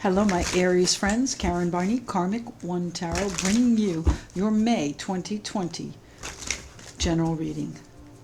Hello, my Aries friends. Karen Barney, Karmic One Tarot, bringing you your May 2020 general reading.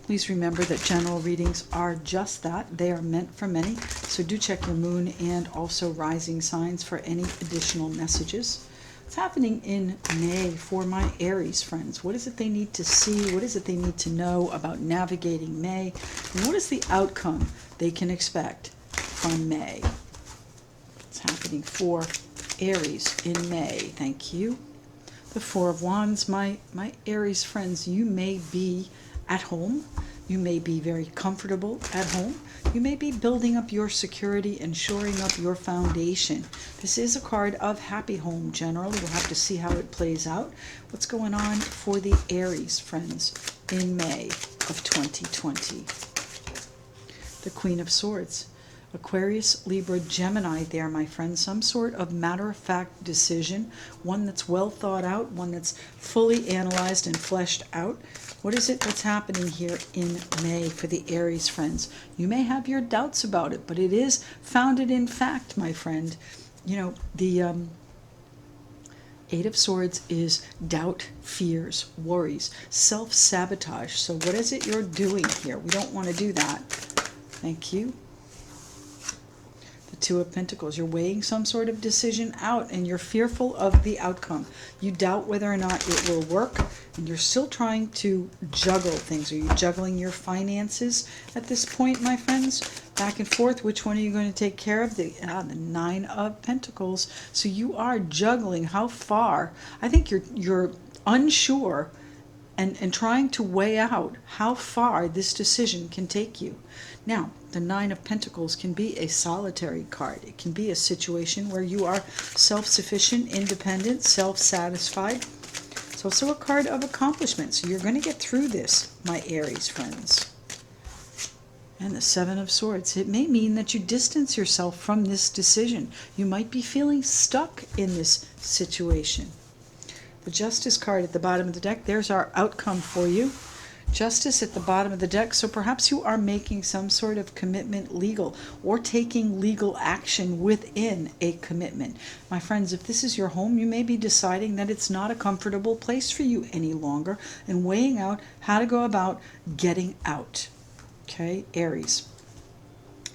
Please remember that general readings are just that. They are meant for many. So do check your moon and also rising signs for any additional messages. What's happening in May for my Aries friends? What is it they need to see? What is it they need to know about navigating May? And what is the outcome they can expect from May? Happening for Aries in May. Thank you. The Four of Wands. My Aries friends, you may be at home. You may be very comfortable at home. You may be building up your security and shoring up your foundation. This is a card of happy home generally. We'll have to see how it plays out. What's going on for the Aries friends in May of 2020? The Queen of Swords. Aquarius, Libra, Gemini there, my friends. Some sort of matter-of-fact decision, one that's well thought out, one that's fully analyzed and fleshed out. What is it that's happening here in May for the Aries friends? You may have your doubts about it, but it is founded in fact, my friend. You know, the Eight of Swords is doubt, fears, worries, self-sabotage. So what is it you're doing here? We don't want to do that. Thank you. Two of Pentacles. You're weighing some sort of decision out and you're fearful of the outcome. You doubt whether or not it will work and you're still trying to juggle things. Are you juggling your finances at this point, my friends? Back and forth, which one are you going to take care of? The Nine of Pentacles. So you are juggling how far. I think you're unsure and trying to weigh out how far this decision can take you. Now, the Nine of Pentacles can be a solitary card. It can be a situation where you are self-sufficient, independent, self-satisfied. It's also a card of accomplishment. So you're going to get through this, my Aries friends. And the Seven of Swords. It may mean that you distance yourself from this decision. You might be feeling stuck in this situation. The Justice card at the bottom of the deck, there's our outcome for you. Justice at the bottom of the deck, so perhaps you are making some sort of commitment legal or taking legal action within a commitment. My friends, if this is your home, you may be deciding that it's not a comfortable place for you any longer and weighing out how to go about getting out. Okay, Aries.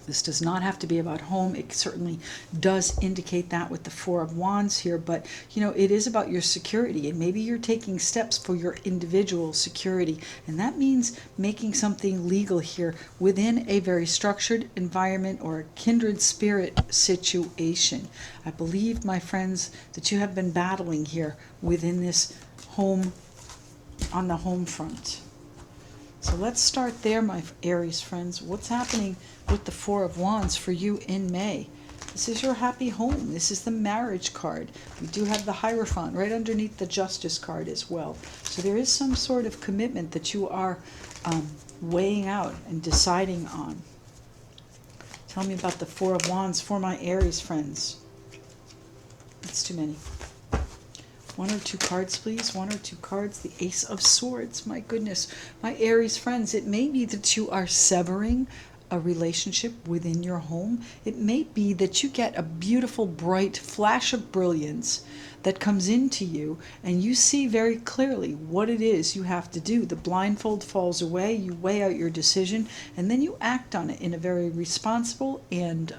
This does not have to be about home. It certainly does indicate that with the Four of Wands here, but you know, it is about your security, and maybe you're taking steps for your individual security, and that means making something legal here within a very structured environment or a kindred spirit situation. I believe, my friends, that you have been battling here within this home, on the home front. So let's start there, my Aries friends. What's happening with the Four of Wands for you in May? This is your happy home. This is the marriage card. We do have the Hierophant right underneath the Justice card as well. So there is some sort of commitment that you are weighing out and deciding on. Tell me about the Four of Wands for my Aries friends. That's too many. One or two cards, please. One or two cards. The Ace of Swords. My goodness. My Aries friends, it may be that you are severing a relationship within your home. It may be that you get a beautiful, bright flash of brilliance that comes into you and you see very clearly what it is you have to do. The blindfold falls away. You weigh out your decision and then you act on it in a very responsible and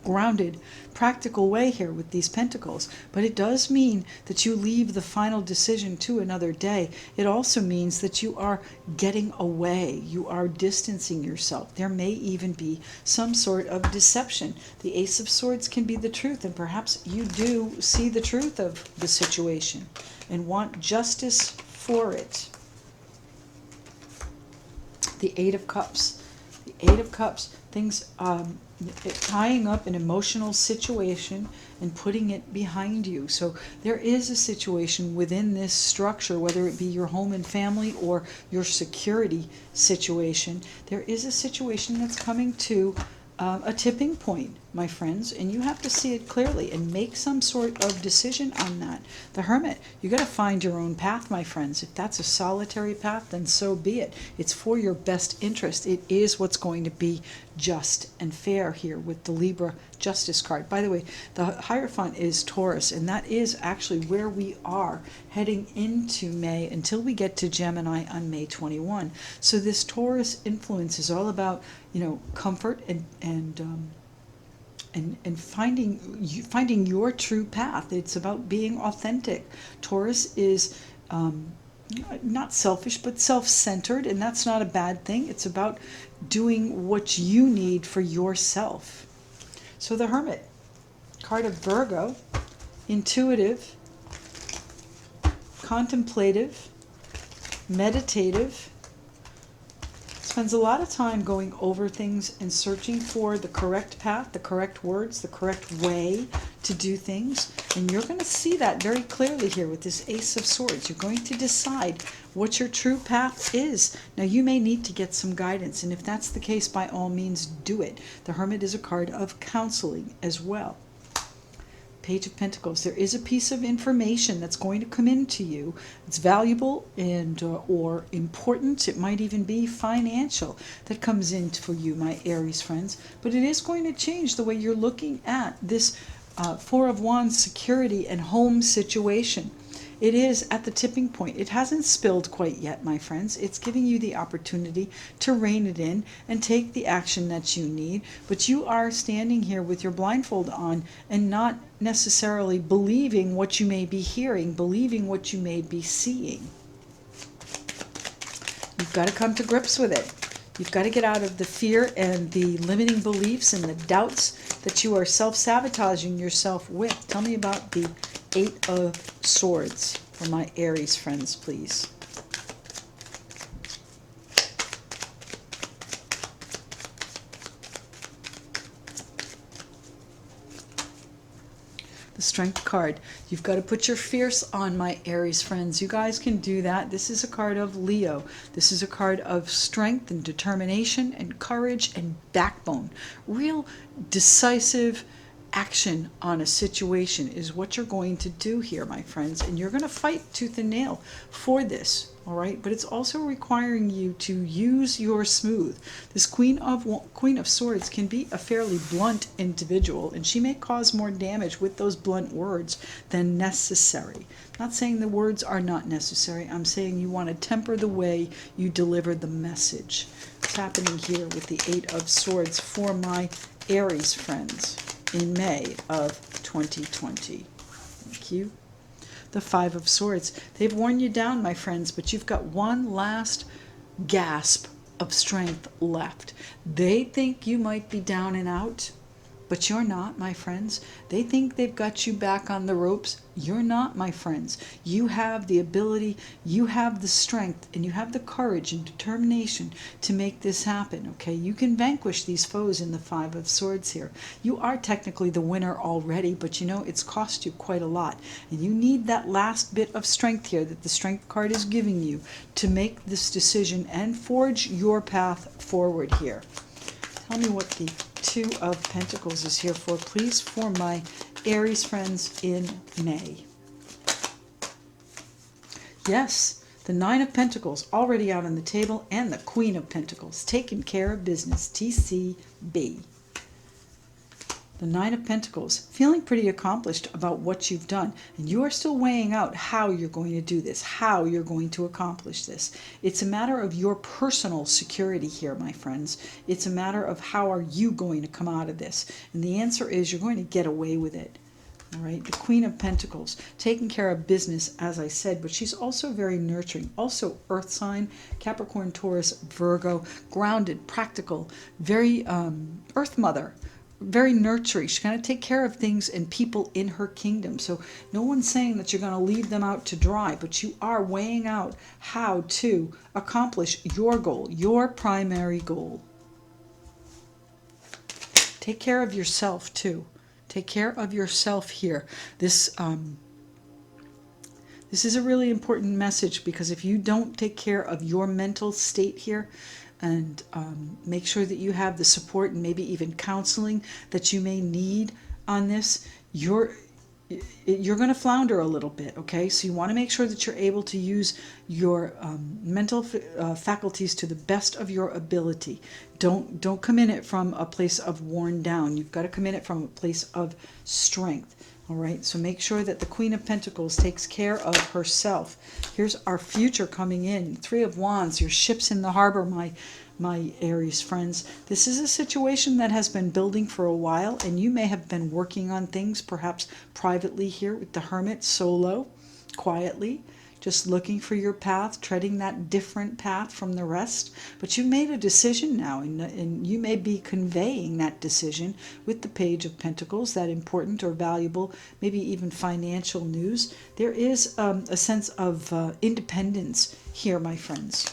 grounded, practical way here with these pentacles. But it does mean that you leave the final decision to another day. It also means that you are getting away. You are distancing yourself. There may even be some sort of deception. The Ace of Swords can be the truth, and perhaps you do see the truth of the situation and want justice for it. The Eight of Cups. The Eight of Cups, things tying up an emotional situation and putting it behind you. So there is a situation within this structure, whether it be your home and family or your security situation, there is a situation that's coming to a tipping point, my friends, and you have to see it clearly and make some sort of decision on that. The Hermit, you got to find your own path, my friends. If that's a solitary path, then so be it. It's for your best interest. It is what's going to be just and fair here with the Libra Justice card. By the way, the Hierophant is Taurus, and that is actually where we are heading into May until we get to Gemini on May 21. So this Taurus influence is all about, comfort and finding your true path. It's about being authentic. Taurus is not selfish, but self-centered, and that's not a bad thing. It's about doing what you need for yourself. So the Hermit, card of Virgo, intuitive, contemplative, meditative, spends a lot of time going over things and searching for the correct path, the correct words, the correct way to do things. And you're going to see that very clearly here with this Ace of Swords. You're going to decide what your true path is. Now, you may need to get some guidance, and if that's the case, by all means, do it. The Hermit is a card of counseling as well. Page of Pentacles. There is a piece of information that's going to come into you. It's valuable and or important. It might even be financial that comes in for you, my Aries friends. But it is going to change the way you're looking at this Four of Wands security and home situation. It is at the tipping point. It hasn't spilled quite yet, my friends. It's giving you the opportunity to rein it in and take the action that you need. But you are standing here with your blindfold on and not necessarily believing what you may be hearing, believing what you may be seeing. You've got to come to grips with it. You've got to get out of the fear and the limiting beliefs and the doubts that you are self-sabotaging yourself with. Tell me about the Eight of Swords for my Aries friends, please. The Strength card. You've got to put your fierce on, my Aries friends. You guys can do that. This is a card of Leo. This is a card of strength and determination and courage and backbone. Real decisive action on a situation is what you're going to do here, my friends, and you're going to fight tooth and nail for this, all right? But it's also requiring you to use your smooth. This Queen of Swords can be a fairly blunt individual, and she may cause more damage with those blunt words than necessary. I'm not saying the words are not necessary. I'm saying you want to temper the way you deliver the message. What's happening here with the Eight of Swords for my Aries friends in May of 2020. Thank you. The Five of Swords. They've worn you down, my friends, but you've got one last gasp of strength left. They think you might be down and out, but you're not, my friends. They think they've got you back on the ropes. You're not, my friends. You have the ability, you have the strength, and you have the courage and determination to make this happen, okay? You can vanquish these foes in the Five of Swords here. You are technically the winner already, but it's cost you quite a lot. And you need that last bit of strength here that the Strength card is giving you to make this decision and forge your path forward here. Tell me what the Two of Pentacles is here for, please, for my Aries friends in May. Yes, the Nine of Pentacles already out on the table, and the Queen of Pentacles, taking care of business, TCB. The Nine of Pentacles, feeling pretty accomplished about what you've done, and you are still weighing out how you're going to do this, how you're going to accomplish this. It's a matter of your personal security here, my friends. It's a matter of how are you going to come out of this, and the answer is you're going to get away with it. All right, the Queen of Pentacles, taking care of business, as I said, but she's also very nurturing. Also Earth sign, Capricorn, Taurus, Virgo, grounded, practical, very Earth Mother. Very nurturing. She's going to take care of things and people in her kingdom. So no one's saying that you're going to leave them out to dry, but you are weighing out how to accomplish your goal, your primary goal. Take care of yourself too. Take care of yourself here. This is a really important message, because if you don't take care of your mental state here, and make sure that you have the support and maybe even counseling that you may need on this. You're going to flounder a little bit, okay? So you want to make sure that you're able to use your mental faculties to the best of your ability. Don't come in it from a place of worn down. You've got to come in it from a place of strength. All right, so make sure that the Queen of Pentacles takes care of herself. Here's our future coming in. Three of Wands, your ship's in the harbor, my Aries friends. This is a situation that has been building for a while, and you may have been working on things, perhaps privately here with the Hermit, solo, quietly, just looking for your path, treading that different path from the rest. But you made a decision now, and you may be conveying that decision with the Page of Pentacles, that important or valuable, maybe even financial news. There is a sense of independence here, my friends.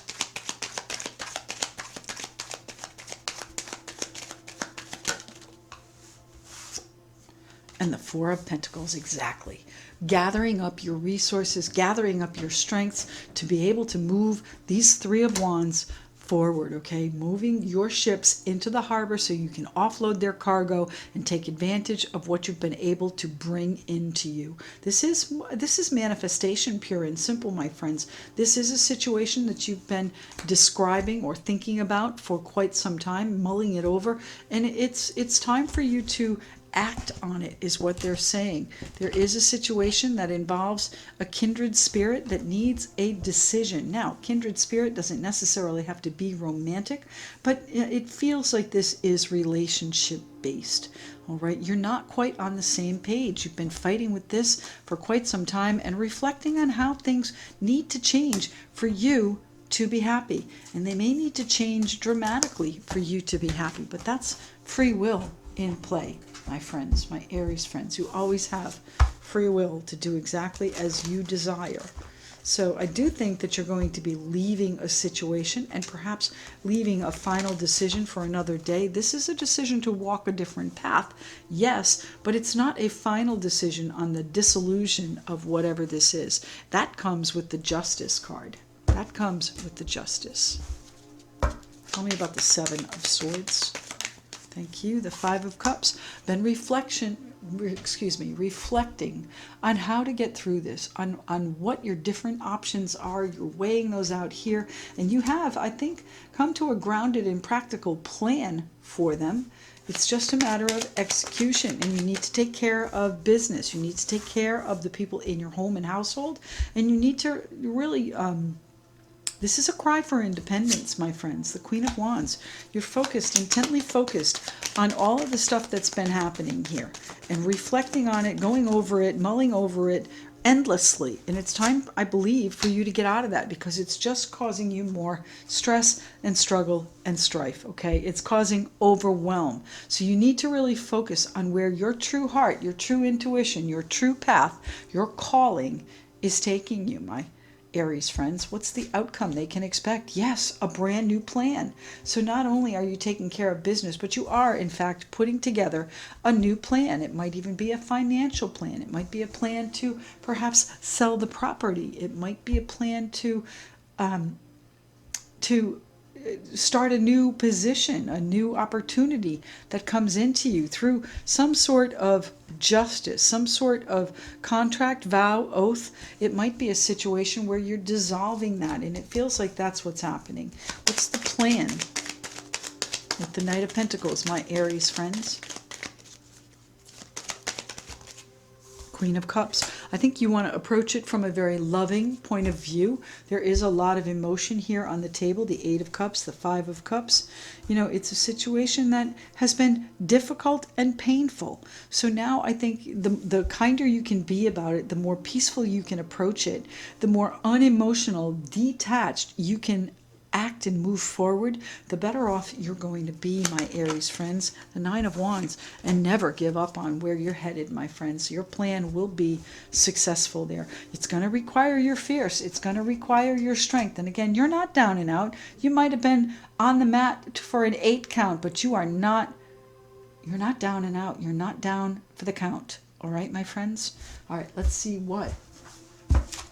And the Four of Pentacles, exactly. Gathering up your resources, gathering up your strengths to be able to move these Three of Wands forward, okay? Moving your ships into the harbor so you can offload their cargo and take advantage of what you've been able to bring into you. This is manifestation, pure and simple, my friends. This is a situation that you've been describing or thinking about for quite some time, mulling it over, and it's time for you to act on it, is what they're saying. There is a situation that involves a kindred spirit that needs a decision. Now, kindred spirit doesn't necessarily have to be romantic, but it feels like this is relationship based. All right, you're not quite on the same page. You've been fighting with this for quite some time and reflecting on how things need to change for you to be happy. And they may need to change dramatically for you to be happy, but that's free will in play, my friends, my Aries friends. You always have free will to do exactly as you desire. So I do think that you're going to be leaving a situation and perhaps leaving a final decision for another day. This is a decision to walk a different path, yes, but it's not a final decision on the dissolution of whatever this is. That comes with the Justice card. That comes with the Justice. Tell me about the Seven of Swords. Thank you. The Five of Cups. Then reflecting on how to get through this, on what your different options are. You're weighing those out here, and you have, I think, come to a grounded and practical plan for them. It's just a matter of execution, and you need to take care of business. You need to take care of the people in your home and household, and you need to really this is a cry for independence, my friends. The Queen of Wands. You're focused, intently focused on all of the stuff that's been happening here and reflecting on it, going over it, mulling over it endlessly. And it's time, I believe, for you to get out of that, because it's just causing you more stress and struggle and strife, okay? It's causing overwhelm. So you need to really focus on where your true heart, your true intuition, your true path, your calling is taking you, my Aries friends. What's the outcome they can expect? Yes, a brand new plan. So not only are you taking care of business, but you are, in fact, putting together a new plan. It might even be a financial plan. It might be a plan to perhaps sell the property. It might be a plan to start a new position, a new opportunity that comes into you through some sort of justice, some sort of contract, vow, oath. It might be a situation where you're dissolving that, and it feels like that's what's happening. What's the plan with the Knight of Pentacles, my Aries friends? Queen of Cups. I think you want to approach it from a very loving point of view. There is a lot of emotion here on the table. The Eight of Cups, the Five of Cups. You know, it's a situation that has been difficult and painful. So now I think the kinder you can be about it, the more peaceful you can approach it, the more unemotional, detached you can act and move forward, the better off you're going to be, my Aries friends. The Nine of Wands. And never give up on where you're headed, my friends. Your plan will be successful there. It's going to require your fierce. It's going to require your strength. And again, you're not down and out. You might have been on the mat for an 8 count, but you're not down and out. You're not down for the count. All right, my friends? All right, let's see what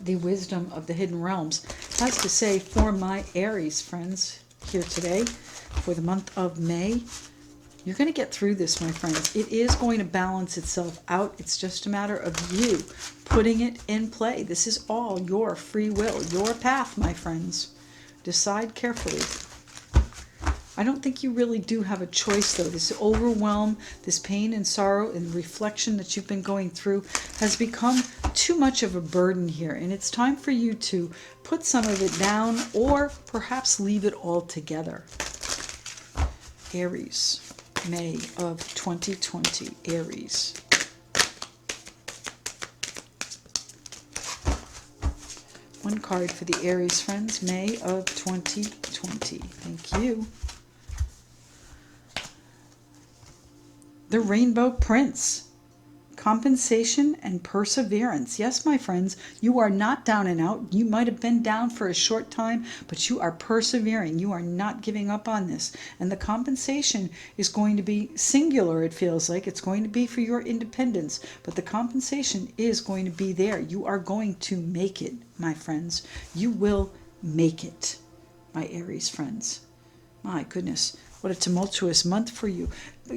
the wisdom of the hidden realms has to say for my Aries friends. here today for the month of May. You're going to get through this, my friends. It is going to balance itself out. It's just a matter of you putting it in play. This is all your free will, your path, my friends. Decide carefully. I don't think you really do have a choice, though. This overwhelm, this pain and sorrow and reflection that you've been going through has become too much of a burden here. And it's time for you to put some of it down or perhaps leave it all together. Aries, May of 2020. Aries. One card for the Aries, friends. May of 2020. Thank you. The Rainbow Prince. Compensation and perseverance. Yes, my friends, you are not down and out. You might have been down for a short time, but you are persevering. You are not giving up on this. And the compensation is going to be singular, it feels like. It's going to be for your independence, but the compensation is going to be there. You are going to make it, my friends. You will make it, my Aries friends. My goodness, what a tumultuous month for you.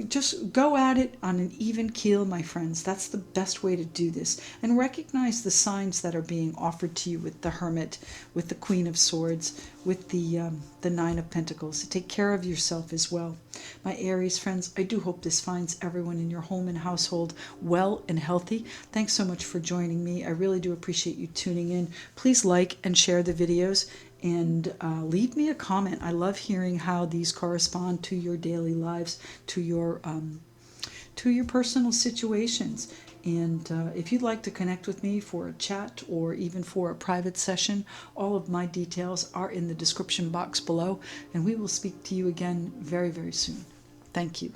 Just go at it on an even keel, my friends. That's the best way to do this. And recognize the signs that are being offered to you with the Hermit, with the Queen of Swords, with the Nine of Pentacles. Take care of yourself as well. My Aries friends, I do hope this finds everyone in your home and household well and healthy. Thanks so much for joining me. I really do appreciate you tuning in. Please like and share the videos. And leave me a comment. I love hearing how these correspond to your daily lives, to your personal situations. And if you'd like to connect with me for a chat or even for a private session, all of my details are in the description box below. And we will speak to you again very, very soon. Thank you.